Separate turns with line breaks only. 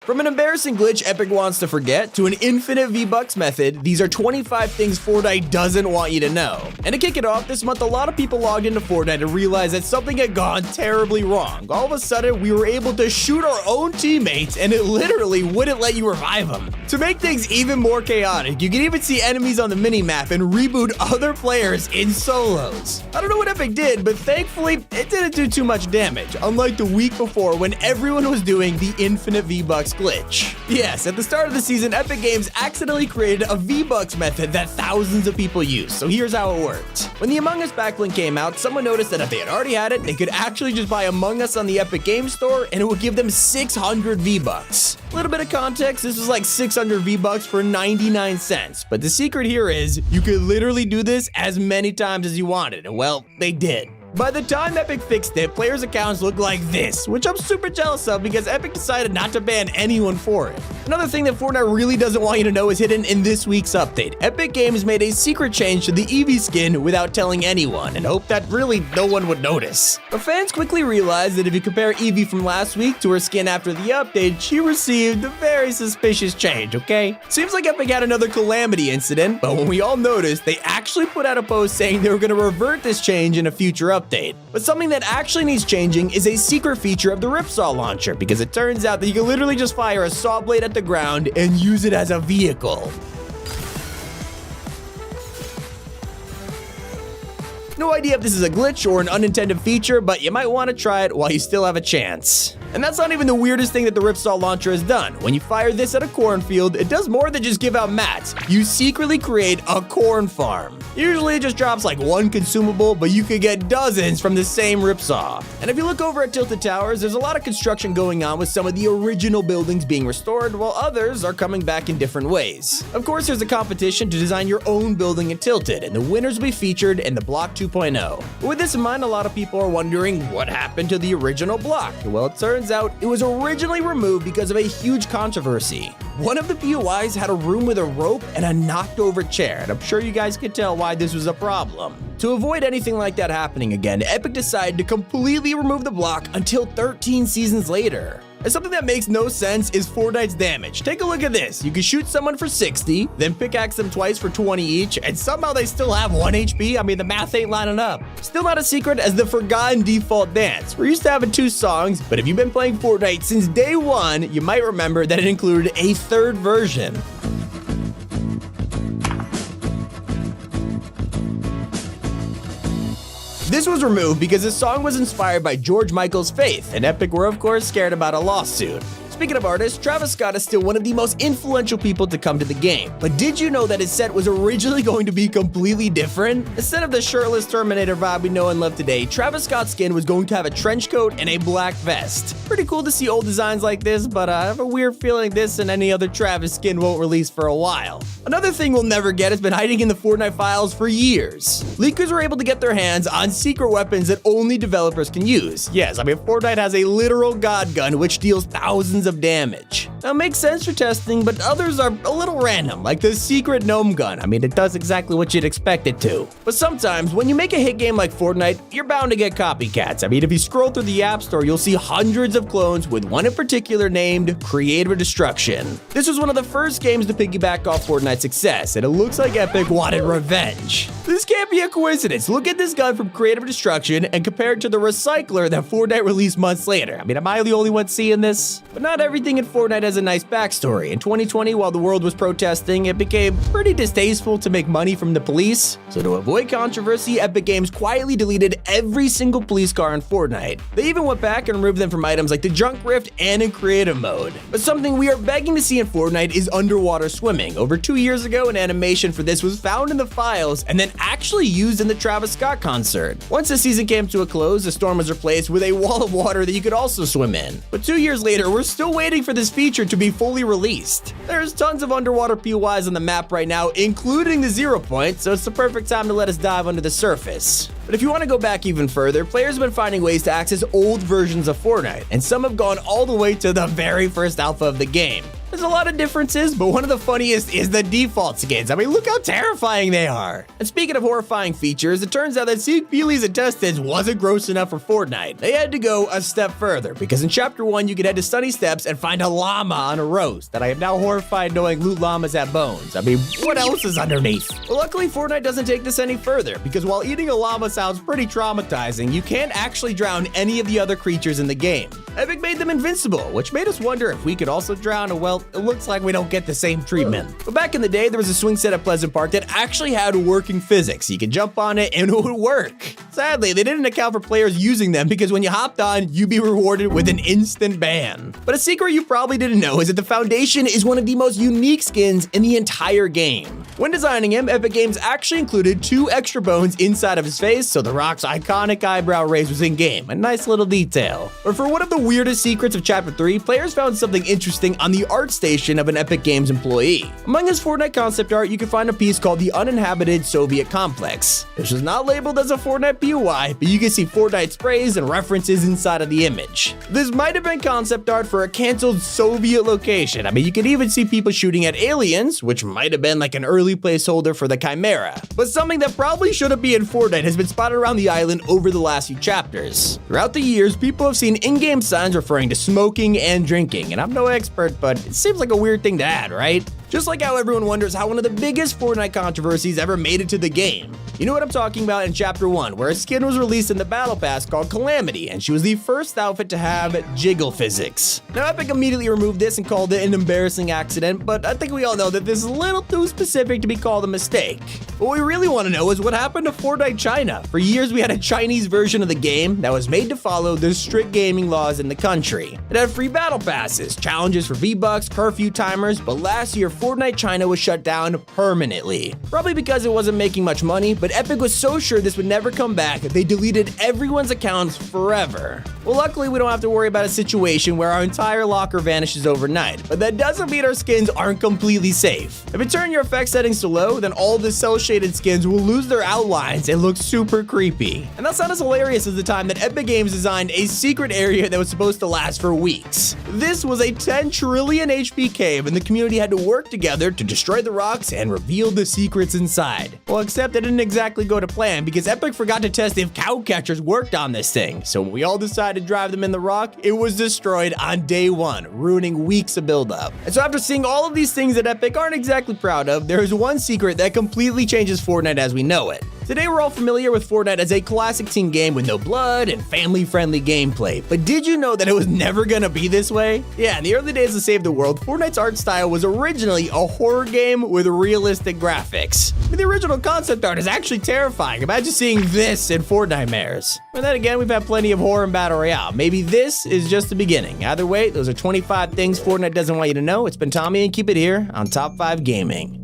From an embarrassing glitch Epic wants to forget to an infinite V-Bucks method, these are 25 things Fortnite doesn't want you to know. And to kick it off, this month a lot of people logged into Fortnite and realized that something had gone terribly wrong. All of a sudden, we were able to shoot our own teammates and it literally wouldn't let you revive them. To make things even more chaotic, you can even see enemies on the minimap and reboot other players in solos. I don't know what Epic did, but thankfully, it didn't do too much damage, unlike the week before when everyone was doing the infinite V-Bucks glitch. Yes, at the start of the season, Epic Games accidentally created a V-Bucks method that thousands of people use, so here's how it worked. When the Among Us backlink came out, someone noticed that if they had already had it, they could actually just buy Among Us on the Epic Games Store and it would give them 600 V-Bucks. A little bit of context, this was like 600 V-Bucks for 99 cents, but the secret here is you could literally do this as many times as you wanted, and well, they did. By the time Epic fixed it, players' accounts looked like this, which I'm super jealous of because Epic decided not to ban anyone for it. Another thing that Fortnite really doesn't want you to know is hidden in this week's update. Epic Games made a secret change to the Eevee skin without telling anyone and hoped that really no one would notice. But fans quickly realized that if you compare Eevee from last week to her skin after the update, she received a very suspicious change, okay? Seems like Epic had another calamity incident, but when we all noticed, they actually put out a post saying they were going to revert this change in a future update. But something that actually needs changing is a secret feature of the Ripsaw launcher, because it turns out that you can literally just fire a saw blade at the ground and use it as a vehicle. No idea if this is a glitch or an unintended feature, but you might want to try it while you still have a chance. And that's not even the weirdest thing that the Ripsaw launcher has done. When you fire this at a cornfield, it does more than just give out mats. You secretly create a corn farm. Usually it just drops like one consumable, but you could get dozens from the same Ripsaw. And if you look over at Tilted Towers, there's a lot of construction going on with some of the original buildings being restored, while others are coming back in different ways. Of course, there's a competition to design your own building in Tilted, and the winners will be featured in the Block 2.0. With this in mind, a lot of people are wondering what happened to the original block. Well, it turns out it was originally removed because of a huge controversy. One of the POIs had a room with a rope and a knocked over chair, and I'm sure you guys could tell why this was a problem. To avoid anything like that happening again, Epic decided to completely remove the block until 13 seasons later. And something that makes no sense is Fortnite's damage. Take a look at this. You can shoot someone for 60, then pickaxe them twice for 20 each, and somehow they still have 1 HP. I mean, the math ain't lining up. Still not a secret as the forgotten default dance. We're used to having 2 songs, but if you've been playing Fortnite since day 1, you might remember that it included a 3rd version. This was removed because the song was inspired by George Michael's Faith, and Epic were of course scared about a lawsuit. Speaking of artists, Travis Scott is still one of the most influential people to come to the game. But did you know that his set was originally going to be completely different? Instead of the shirtless Terminator vibe we know and love today, Travis Scott's skin was going to have a trench coat and a black vest. Pretty cool to see old designs like this, but I have a weird feeling this and any other Travis skin won't release for a while. Another thing we'll never get has been hiding in the Fortnite files for years. Leakers were able to get their hands on secret weapons that only developers can use. Yes, I mean, Fortnite has a literal god gun which deals thousands of damage. Now, it makes sense for testing, but others are a little random, like the secret gnome gun. I mean, it does exactly what you'd expect it to. But sometimes, when you make a hit game like Fortnite, you're bound to get copycats. I mean, if you scroll through the App Store, you'll see hundreds of clones, with one in particular named Creative Destruction. This was one of the first games to piggyback off Fortnite's success, and it looks like Epic wanted revenge. This can't be a coincidence. Look at this gun from Creative Destruction and compare it to the Recycler that Fortnite released months later. I mean, am I the only one seeing this? But not everything in Fortnite has a nice backstory. In 2020, while the world was protesting, it became pretty distasteful to make money from the police. So to avoid controversy, Epic Games quietly deleted every single police car in Fortnite. They even went back and removed them from items like the Junk Rift and in creative mode. But something we are begging to see in Fortnite is underwater swimming. Over 2 years ago, an animation for this was found in the files and then actually used in the Travis Scott concert. Once the season came to a close, the storm was replaced with a wall of water that you could also swim in. But 2 years later, we're still waiting for this feature to be fully released. There's tons of underwater POIs on the map right now, including the 0 point, so it's the perfect time to let us dive under the surface. But if you want to go back even further, players have been finding ways to access old versions of Fortnite, and some have gone all the way to the very first alpha of the game. There's a lot of differences, but one of the funniest is the default skins. I mean, look how terrifying they are. And speaking of horrifying features, it turns out that seeing feelies and intestines wasn't gross enough for Fortnite. They had to go a step further, because in Chapter 1, you could head to Sunny Steps and find a llama on a roast, and I am now horrified knowing loot llamas have bones. I mean, what else is underneath? Well, luckily, Fortnite doesn't take this any further, because while eating a llama sounds pretty traumatizing, you can't actually drown any of the other creatures in the game. Epic made them invincible, which made us wonder if we could also drown, and well, it looks like we don't get the same treatment. But back in the day, there was a swing set at Pleasant Park that actually had working physics. You could jump on it and it would work. Sadly, they didn't account for players using them because when you hopped on, you'd be rewarded with an instant ban. But a secret you probably didn't know is that the Foundation is one of the most unique skins in the entire game. When designing him, Epic Games actually included 2 extra bones inside of his face, so The Rock's iconic eyebrow raise was in-game, a nice little detail. But for one of the weirdest secrets of Chapter 3, players found something interesting on the art station of an Epic Games employee. Among his Fortnite concept art, you can find a piece called the Uninhabited Soviet Complex. This was not labeled as a Fortnite POI, but you can see Fortnite sprays and references inside of the image. This might have been concept art for a canceled Soviet location. I mean, you could even see people shooting at aliens, which might have been like an early placeholder for the Chimera. But something that probably shouldn't be in Fortnite has been spotted around the island over the last few chapters. Throughout the years, people have seen in-game signs referring to smoking and drinking, and I'm no expert, but it seems like a weird thing to add, right? Just like how everyone wonders how one of the biggest Fortnite controversies ever made it to the game. You know what I'm talking about in Chapter 1, where a skin was released in the Battle Pass called Calamity, and she was the first outfit to have jiggle physics. Now, Epic immediately removed this and called it an embarrassing accident, but I think we all know that this is a little too specific to be called a mistake. What we really want to know is what happened to Fortnite China. For years, we had a Chinese version of the game that was made to follow the strict gaming laws in the country. It had free battle passes, challenges for V-Bucks, curfew timers, but last year, Fortnite China was shut down permanently. Probably because it wasn't making much money, but Epic was so sure this would never come back that they deleted everyone's accounts forever. Well, luckily we don't have to worry about a situation where our entire locker vanishes overnight, but that doesn't mean our skins aren't completely safe. If you turn your effect settings to low, then all the cel-shaded skins will lose their outlines and look super creepy. And that's not as hilarious as the time that Epic Games designed a secret area that was supposed to last for weeks. This was a 10 trillion HP cave, and the community had to work together to destroy the rocks and reveal the secrets inside. Well, except it didn't exactly go to plan because Epic forgot to test if cow catchers worked on this thing. So when we all decided to drive them in the rock, it was destroyed on day 1, ruining weeks of buildup. And so after seeing all of these things that Epic aren't exactly proud of, there is one secret that completely changes Fortnite as we know it. Today we're all familiar with Fortnite as a classic teen game with no blood and family-friendly gameplay, but did you know that it was never gonna be this way? Yeah, in the early days of Save the World, Fortnite's art style was originally a horror game with realistic graphics. I mean, the original concept art is actually terrifying. Imagine seeing this in Fortnitemares. But then again, we've had plenty of horror and battle royale. Maybe this is just the beginning. Either way, those are 25 things Fortnite doesn't want you to know. It's been Tommy, and keep it here on Top 5 Gaming.